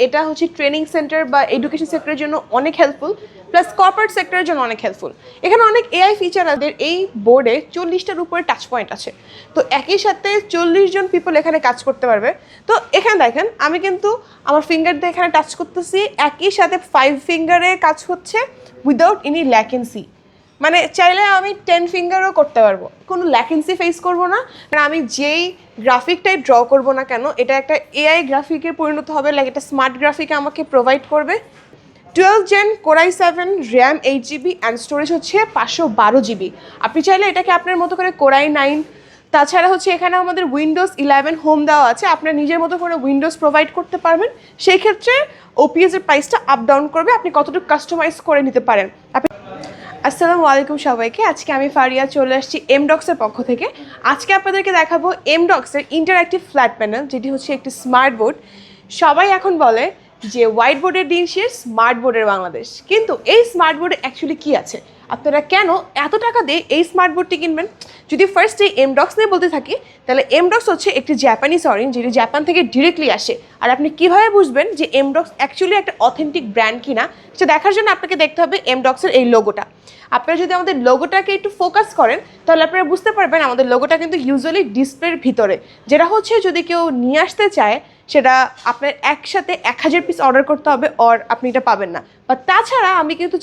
এটা হচ্ছে training centre বা এডুকেশন সেক্টরের জন্য অনেক হেল্পফুল, প্লাস কর্পোরেট সেক্টরের জন্য অনেক হেল্পফুল। এখানে অনেক এআই ফিচার আমাদের এই বোর্ডে 40টার উপরে টাচ পয়েন্ট আছে, তো একই সাথে 40 জন পিপল এখানে কাজ করতে পারবে। তো এখানে দেখেন আমি কিন্তু আমার ফিঙ্গার দিয়ে এখানে টাচ করতেছি, একই সাথে 5 ফিঙ্গারে কাজ হচ্ছে উইদাউট এনি ল্যাকেন্সি। মানে চাইলে আমি 10 ফিঙ্গারও করতে পারবো, কোনো ল্যাকেন্সি ফেস করবো না। মানে আমি যেই গ্রাফিকটাই ড্র করবো না কেন, এটা একটা এআই গ্রাফিকে পরিণত হবে, লাইক একটা স্মার্ট গ্রাফিক আমাকে প্রোভাইড করবে। 12 gen Core i7, RAM 8GB and storage হচ্ছে 512GB। আপনি চাইলে এটাকে আপনার মতো করে Core i9, তাছাড়া হচ্ছে এখানে আমাদের Windows 11 হোম দেওয়া আছে, আপনার নিজের মতো করে উইন্ডোজ প্রোভাইড করতে পারবেন। সেই ক্ষেত্রে ওপিএস এর প্রাইসটা আপ ডাউন করবে, আপনি কতটুকু কাস্টমাইজ করে নিতে পারেন। আসসালামু আলাইকুম সবাইকে, আজকে আমি ফারিয়া চলে আসছি এমডক্সের পক্ষ থেকে। আজকে আপনাদেরকে দেখাবো এমডক্সের ইন্টারঅ্যাক্টিভ ফ্ল্যাট প্যানেল, যেটি হচ্ছে একটি স্মার্ট বোর্ড। সবাই এখন বলে যে হোয়াইট বোর্ডের দিন শেষ, স্মার্ট বোর্ডের বাংলাদেশ। কিন্তু এই স্মার্ট বোর্ডে অ্যাকচুয়ালি কী আছে, আপনারা কেন এত টাকা দিয়ে এই স্মার্ট বোর্ডটি কিনবেন? যদি ফার্স্টে এমডক্স নিয়ে বলতে থাকি, তাহলে এমডক্স হচ্ছে একটি জাপানিজ অরিন, যেটি জাপান থেকে ডিরেক্টলি আসে। আর আপনি কীভাবে বুঝবেন যে এমডক্স অ্যাকচুয়ালি একটা অথেন্টিক ব্র্যান্ড কিনা, সেটা দেখার জন্য আপনাকে দেখতে হবে এমডক্সের এই লোগোটা। আপনারা যদি আমাদের লোগোটাকে একটু ফোকাস করেন, তাহলে আপনারা বুঝতে পারবেন আমাদের লোগোটা কিন্তু ইউজুয়ালি ডিসপ্লের ভিতরে, যেটা হচ্ছে যদি কেউ নিয়ে আসতে চায় সেটা আপনার একসাথে 1000 পিস অর্ডার করতে হবে, আর আপনি এটা পাবেন না। বা তাছাড়া আমি কিন্তু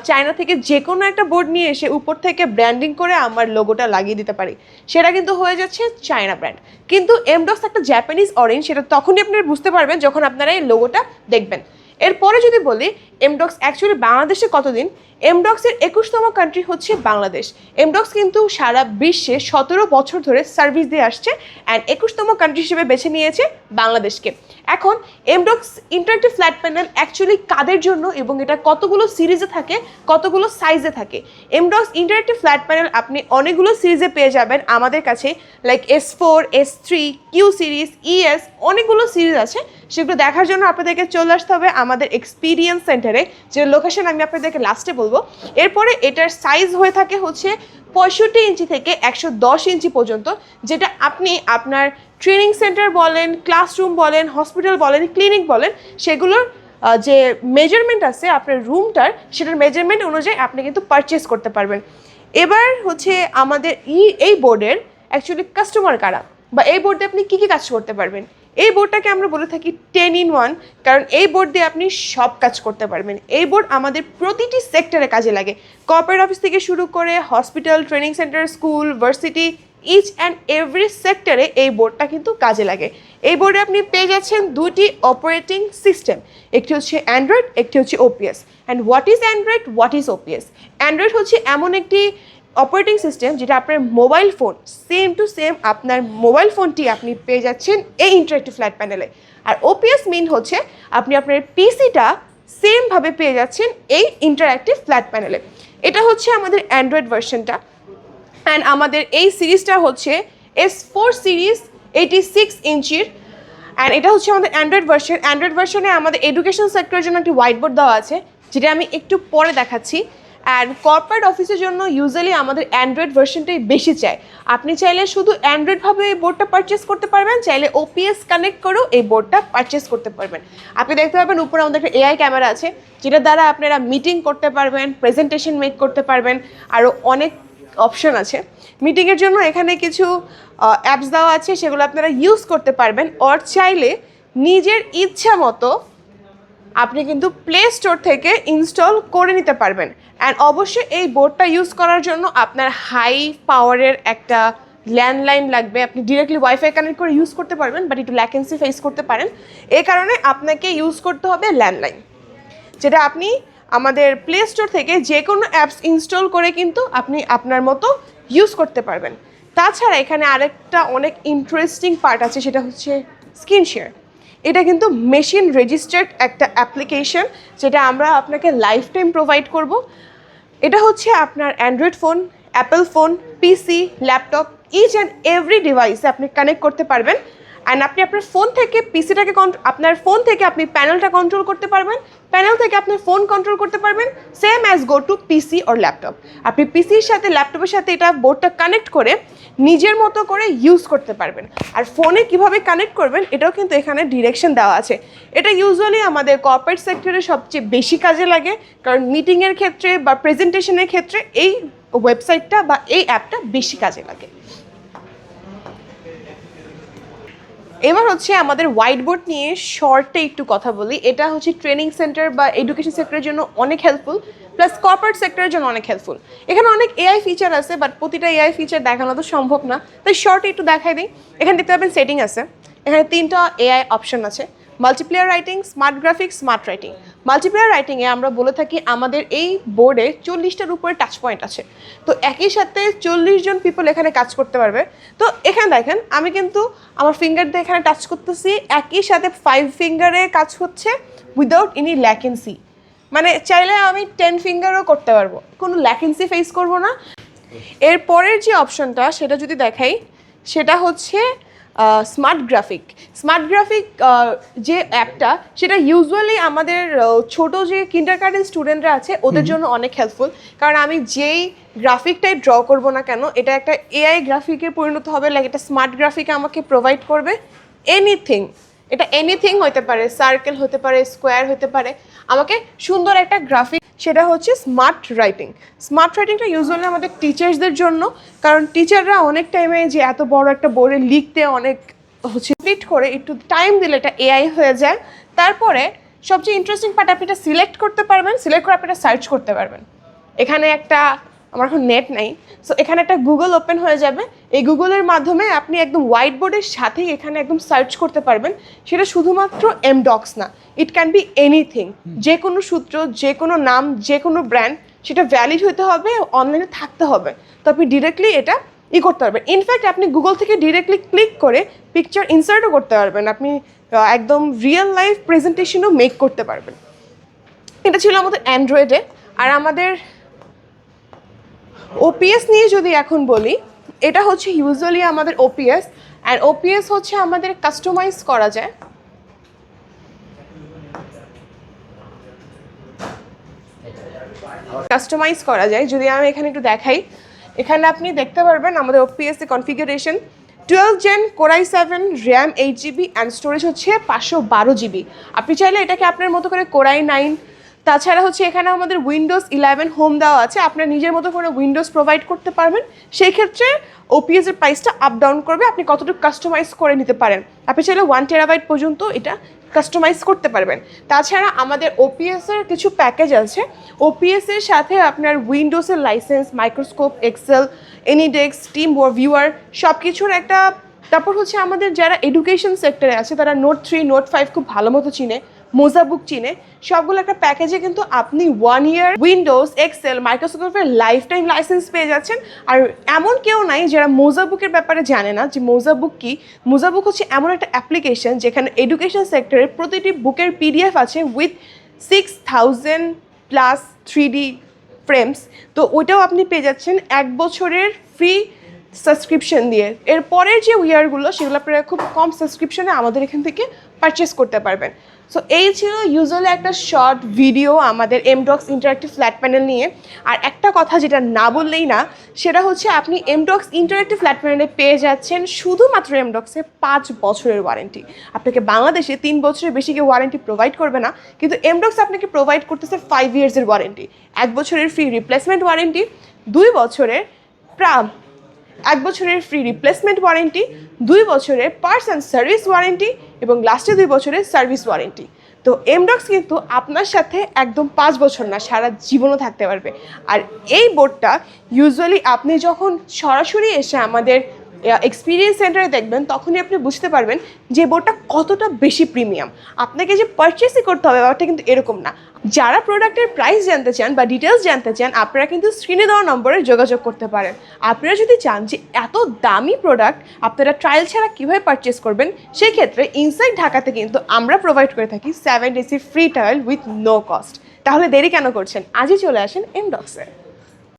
চায়না থেকে যে কোনো একটা বোর্ড নিয়ে এসে উপর থেকে ব্র্যান্ডিং করে আমার লোগোটা লাগিয়ে দিতে পারি, সেটা কিন্তু হয়ে যাচ্ছে চায়না ব্র্যান্ড। কিন্তু এমডক্স একটা জাপানিজ অরেঞ্জ, সেটা তখনই আপনারা বুঝতে পারবেন যখন আপনারা এই লোগোটা দেখবেন। এরপরে যদি বলি এমডক্স অ্যাকচুয়ালি বাংলাদেশে কতদিন, এমডক্সের 21তম কান্ট্রি হচ্ছে বাংলাদেশ। এমডক্স কিন্তু সারা বিশ্বে 17 বছর ধরে সার্ভিস দিয়ে আসছে, অ্যান্ড 21তম কান্ট্রি হিসেবে বেছে নিয়েছে বাংলাদেশকে। এখন এমডক্স ইন্টারঅ্যাক্টিভ ফ্ল্যাট প্যানেল অ্যাকচুয়ালি কাদের জন্য এবং এটা কতগুলো সিরিজে থাকে, কতগুলো সাইজে থাকে? এমডক্স ইন্টারঅ্যাক্টিভ ফ্ল্যাট প্যানেল আপনি অনেকগুলো সিরিজে পেয়ে যাবেন আমাদের কাছে, like S4, S3, Q series, ES, অনেকগুলো সিরিজ আছে। সেগুলো দেখার জন্য আপনাদেরকে চলে আসতে হবে আমাদের এক্সপিরিয়েন্স সেন্টারে, যে লোকেশন আমি আপনাদেরকে লাস্টে বলবো। এরপরে এটার সাইজ হয়ে থাকে হচ্ছে 65 ইঞ্চি থেকে 110 ইঞ্চি পর্যন্ত, যেটা আপনি আপনার ট্রেনিং সেন্টার বলেন, ক্লাসরুম বলেন, হসপিটাল বলেন, ক্লিনিক বলেন, সেগুলোর যে মেজারমেন্ট আছে আপনার রুমটার, সেটার মেজারমেন্ট অনুযায়ী আপনি কিন্তু পারচেস করতে পারবেন। এবার হচ্ছে আমাদের এই বোর্ডের অ্যাকচুয়ালি কাস্টমার কারা, বা এই বোর্ডে আপনি কী কী কাজ করতে পারবেন। এই বোর্ডটাকে আমরা বলে থাকি 10 in 1, কারণ এই বোর্ড দিয়ে আপনি সব কাজ করতে পারবেন। এই বোর্ড আমাদের প্রতিটি সেক্টরে কাজে লাগে, কর্পোরেট অফিস থেকে শুরু করে hospital, training centre, school, varsity, each and every সেক্টরে এই বোর্ডটা কিন্তু কাজে লাগে। এই বোর্ডে আপনি পেয়ে যাচ্ছেন দুটি অপারেটিং সিস্টেম, একটি হচ্ছে অ্যান্ড্রয়েড, একটি হচ্ছে OPS. And what is Android, what is OPS? Android হচ্ছে এমন একটি অপারেটিং সিস্টেম যেটা আপনার mobile phone same to same, আপনার মোবাইল ফোনটি আপনি পেয়ে যাচ্ছেন এই ইন্টারঅ্যাক্টিভ ফ্ল্যাট প্যানেলে। আর ওপিএস মিন হচ্ছে আপনি আপনার পিসিটা সেমভাবে পেয়ে যাচ্ছেন এই ইন্টারঅ্যাক্টিভ ফ্ল্যাট প্যানেলে। এটা হচ্ছে আমাদের অ্যান্ড্রয়েড ভার্সনটা, অ্যান্ড আমাদের এই সিরিজটা হচ্ছে S4 সিরিজ 86 ইঞ্চির, অ্যান্ড এটা হচ্ছে আমাদের অ্যান্ড্রয়েড ভার্সন। অ্যান্ড্রয়েড ভার্সনে আমাদের এডুকেশন সেক্টরের জন্য একটি হোয়াইট বোর্ড দেওয়া আছে, যেটা আমি একটু পরে দেখাচ্ছি। অ্যান্ড কর্পোরেট অফিসের জন্য ইউজুয়ালি আমাদের অ্যান্ড্রয়েড ভার্সনটাই বেশি চাই। আপনি চাইলে শুধু অ্যান্ড্রয়েডভাবে এই বোর্ডটা পারচেস করতে পারবেন, চাইলে ওপিএস কানেক্ট করেও এই বোর্ডটা পারচেস করতে পারবেন। আপনি দেখতে পাবেন উপরে আমাদের একটা এআই ক্যামেরা আছে, যেটার দ্বারা আপনারা মিটিং করতে পারবেন, প্রেজেন্টেশন মেক করতে পারবেন, আরও অনেক অপশন আছে মিটিংয়ের জন্য। এখানে কিছু অ্যাপস দেওয়া আছে, সেগুলো আপনারা ইউজ করতে পারবেন। ওর চাইলে নিজের ইচ্ছা মতো আপনি কিন্তু প্লে স্টোর থেকে ইনস্টল করে নিতে পারবেন। অ্যান্ড অবশ্যই এই বোর্ডটা ইউজ করার জন্য আপনার হাই পাওয়ারের একটা ল্যান্ডলাইন লাগবে। আপনি ডিরেক্টলি ওয়াইফাই কানেক্ট করে ইউজ করতে পারবেন, বাট একটু ল্যাকেন্সি ফেস করতে পারেন। এই কারণে আপনাকে ইউজ করতে হবে ল্যান্ডলাইন, যেটা আপনি আমাদের প্লে স্টোর থেকে যে কোনো অ্যাপস ইনস্টল করে কিন্তু আপনি আপনার মতো ইউজ করতে পারবেন। তাছাড়া এখানে আরেকটা অনেক ইন্টারেস্টিং পার্ট আছে, সেটা হচ্ছে স্ক্রিন শেয়ার। এটা কিন্তু মেশিন রেজিস্টার্ড একটা অ্যাপ্লিকেশন, যেটা আমরা আপনাকে লাইফ টাইম প্রোভাইড করব। এটা হচ্ছে আপনার Android phone, Apple phone, PC, laptop, each and every ডিভাইসে আপনি কানেক্ট করতে পারবেন। অ্যান্ড আপনি আপনার ফোন থেকে পিসিটাকে আপনার ফোন থেকে আপনি প্যানেলটা কন্ট্রোল করতে পারবেন, প্যানেল থেকে আপনি ফোন কন্ট্রোল করতে পারবেন, same as go to PC or laptop. আপনি পিসির সাথে ল্যাপটপের সাথে এটা বোর্ডটা কানেক্ট করে নিজের মতো করে ইউজ করতে পারবেন। আর ফোনে কিভাবে কানেক্ট করবেন এটাও কিন্তু এখানে ডিরেকশন দেওয়া আছে। এটা ইউজুয়ালি আমাদের কর্পোরেট সেক্টরে সবচেয়ে বেশি কাজে লাগে, কারণ মিটিংয়ের ক্ষেত্রে বা প্রেজেন্টেশনের ক্ষেত্রে এই ওয়েবসাইটটা বা এই অ্যাপটা বেশি কাজে লাগে। এবার হচ্ছে আমাদের হোয়াইট বোর্ড নিয়ে শর্টে একটু কথা বলি। এটা হচ্ছে ট্রেনিং সেন্টার বা এডুকেশন সেক্টরের জন্য অনেক হেল্পফুল, প্লাস কর্পোরেট সেক্টরের জন্য অনেক হেল্পফুল। এখানে অনেক এআই ফিচার আছে, বাট প্রতিটা এআই ফিচার দেখানো তো সম্ভব না, তাই শর্টে একটু দেখাই দিই। এখানে দেখতে পাবেন সেটিং আছে, এখানে 3টা এআই অপশন আছে, multiplayer writing, smart graphics, smart writing. Multiplayer রাইটিংয়ে আমরা বলে থাকি আমাদের এই বোর্ডে 40টার উপরে টাচ পয়েন্ট আছে, তো একই সাথে 40 জন পিপল এখানে কাজ করতে পারবে। তো এখানে দেখেন আমি কিন্তু আমার ফিঙ্গার দিয়ে এখানে টাচ করতেছি, একই সাথে 5 ফিঙ্গারে কাজ হচ্ছে উইদাউট এনি ল্যাকেন্সি। মানে চাইলে আমি 10 ফিঙ্গারও করতে পারবো, কোনো ল্যাকেন্সি ফেস করবো না। এর পরের যে অপশনটা সেটা যদি দেখাই, সেটা হচ্ছে স্মার্ট গ্রাফিক। স্মার্ট গ্রাফিক যে অ্যাপটা, সেটা ইউজুয়ালি আমাদের ছোট যে কিন্ডারগার্টেন স্টুডেন্টরা আছে ওদের জন্য অনেক হেল্পফুল, কারণ আমি যেই গ্রাফিকটাই ড্র করব না কেন এটা একটা এআই গ্রাফিকে পরিণত হবে, লাইক এটা স্মার্ট গ্রাফিক আমাকে প্রোভাইড করবে এনিথিং। এটা এনিথিং হতে পারে, সার্কেল হতে পারে, স্কোয়ার হতে পারে, আমাকে সুন্দর একটা গ্রাফিক। সেটা হচ্ছে স্মার্ট রাইটিং। স্মার্ট রাইটিংটা ইউজুয়ালি আমাদের টিচার্সদের জন্য, কারণ টিচাররা অনেক টাইমে যে এত বড় একটা বোর্ডে লিখতে অনেক হচ্ছে কমপ্লিট করে একটু টাইম দিলে এটা এআই হয়ে যায়। তারপরে সবচেয়ে ইন্টারেস্টিং পার্ট, আপনি এটা সিলেক্ট করতে পারবেন, সিলেক্ট করে আপনি এটা সার্চ করতে পারবেন। এখানে একটা, আমার এখন নেট নাই, সো এখানে একটা গুগল ওপেন হয়ে যাবে, এই গুগলের মাধ্যমে আপনি একদম হোয়াইট বোর্ডের সাথেই এখানে একদম সার্চ করতে পারবেন। সেটা শুধুমাত্র এমডক্স না, ইট ক্যান বি এনিথিং, যে কোনো সূত্র, যে কোনো নাম, যে কোনো ব্র্যান্ড, সেটা ভ্যালিড হতে হবে, অনলাইনে থাকতে হবে, তো আপনি ডিরেক্টলি এটা করতে পারবেন। ইনফ্যাক্ট আপনি গুগল থেকে ডিরেক্টলি ক্লিক করে পিকচার ইনসার্টও করতে পারবেন, আপনি একদম রিয়েল লাইফ প্রেজেন্টেশনও মেক করতে পারবেন। এটা ছিল আমাদের অ্যান্ড্রয়েডে। আর আমাদের ওপিএস নিয়ে যদি এখন বলি, এটা হচ্ছে ইউজুয়ালি আমাদের ওপিএস, অ্যান্ড ওপিএস হচ্ছে আমাদের কাস্টমাইজ করা যায়। যদি আমি এখানে একটু দেখাই, এখানে আপনি দেখতে পারবেন আমাদের ওপিএস এর configuration 12 Gen Core i7, RAM 8GB and storage হচ্ছে 512GB। আপনি চাইলে এটাকে আপনার মতো করে Core i9, তাছাড়া হচ্ছে এখানে আমাদের Windows 11 হোম দেওয়া আছে, আপনার নিজের মতো করে উইন্ডোজ প্রোভাইড করতে পারবেন। সেই ক্ষেত্রে ওপিএস এর প্রাইসটা আপ ডাউন করবে, আপনি কতটুকু কাস্টমাইজ করে নিতে পারেন। আপনি চাইলে 1 TB পর্যন্ত এটা কাস্টমাইজ করতে পারবেন। তাছাড়া আমাদের ওপিএস এর কিছু প্যাকেজ আছে, ওপিএস এর সাথে আপনার উইন্ডোজের licence, microscope, Excel, AnyDesk, TeamViewer সব কিছুর একটা। তারপর হচ্ছে আমাদের যারা এডুকেশন সেক্টরে আছে তারা নোট 3, নোট 5 খুব ভালো মতো চিনে, মোজা বুক চিনে, সবগুলো একটা প্যাকেজে কিন্তু আপনি 1 ইয়ার উইন্ডোজ, এক্সেল, মাইক্রোসফটের লাইফ টাইম লাইসেন্স পেয়ে যাচ্ছেন। আর এমন কেউ নাই যারা মোজা বুকের ব্যাপারে জানে না যে মোজা বুক কী। মোজা বুক হচ্ছে এমন একটা অ্যাপ্লিকেশন যেখানে এডুকেশন সেক্টরের প্রতিটি বুকের পিডিএফ আছে উইথ 6000+ 3D ফ্রেমস। তো ওইটাও আপনি পেয়ে যাচ্ছেন 1 বছরের ফ্রি সাবস্ক্রিপশন দিয়ে। এরপরের যে ইয়ারগুলো সেগুলো আপনারা খুব কম সাবস্ক্রিপশনে আমাদের এখান থেকে পারচেস করতে পারবেন। সো এই ছিল ইউজুয়ালি একটা শর্ট ভিডিও আমাদের এমডক্স ইন্টারঅ্যাক্টিভ ফ্ল্যাট প্যানেল নিয়ে। আর একটা কথা যেটা না বললেই না, সেটা হচ্ছে আপনি এমডক্স ইন্টারঅ্যাক্টিভ ফ্ল্যাট প্যানেলে পেয়ে যাচ্ছেন শুধুমাত্র এমডক্সে 5 বছরের ওয়ারেন্টি। আপনাকে বাংলাদেশে 3 বছরের বেশি কেউ ওয়ারেন্টি প্রোভাইড করবে না, কিন্তু এমডক্স আপনাকে প্রোভাইড করতেছে 5 ইয়ার্সের ওয়ারেন্টি, 1 বছরের ফ্রি রিপ্লেসমেন্ট ওয়ারেন্টি, 2 বছরের 1 বছরের ফ্রি রিপ্লেসমেন্ট ওয়ারেন্টি, 2 বছরের পার্টস অ্যান্ড সার্ভিস ওয়ারেন্টি এবং লাস্টে 2 বছরের সার্ভিস ওয়ারেন্টি। তো এমডক্স কিন্তু আপনার সাথে একদম 5 বছর না, সারা জীবনও থাকতে পারবে। আর এই বোর্ডটা ইউজুয়ালি আপনি যখন সরাসরি এসে আমাদের এক্সপিরিয়েন্স সেন্টারে দেখবেন তখনই আপনি বুঝতে পারবেন যে বোর্ডটা কতটা বেশি প্রিমিয়াম। আপনাকে যে পারচেসই করতে হবে ব্যাপারটা কিন্তু এরকম না। যারা প্রোডাক্টের প্রাইস জানতে চান বা ডিটেলস জানতে চান, আপনারা কিন্তু স্ক্রিনে দেওয়া নম্বরে যোগাযোগ করতে পারেন। আপনারা যদি চান যে এত দামি প্রোডাক্ট আপনারা ট্রায়াল ছাড়া কীভাবে পারচেস করবেন, সেই ক্ষেত্রে ইনসাইড ঢাকাতে কিন্তু আমরা প্রোভাইড করে থাকি 7 days free trial with no cost. তাহলে দেরি কেন করছেন, আজই চলে আসেন এমডক্সে।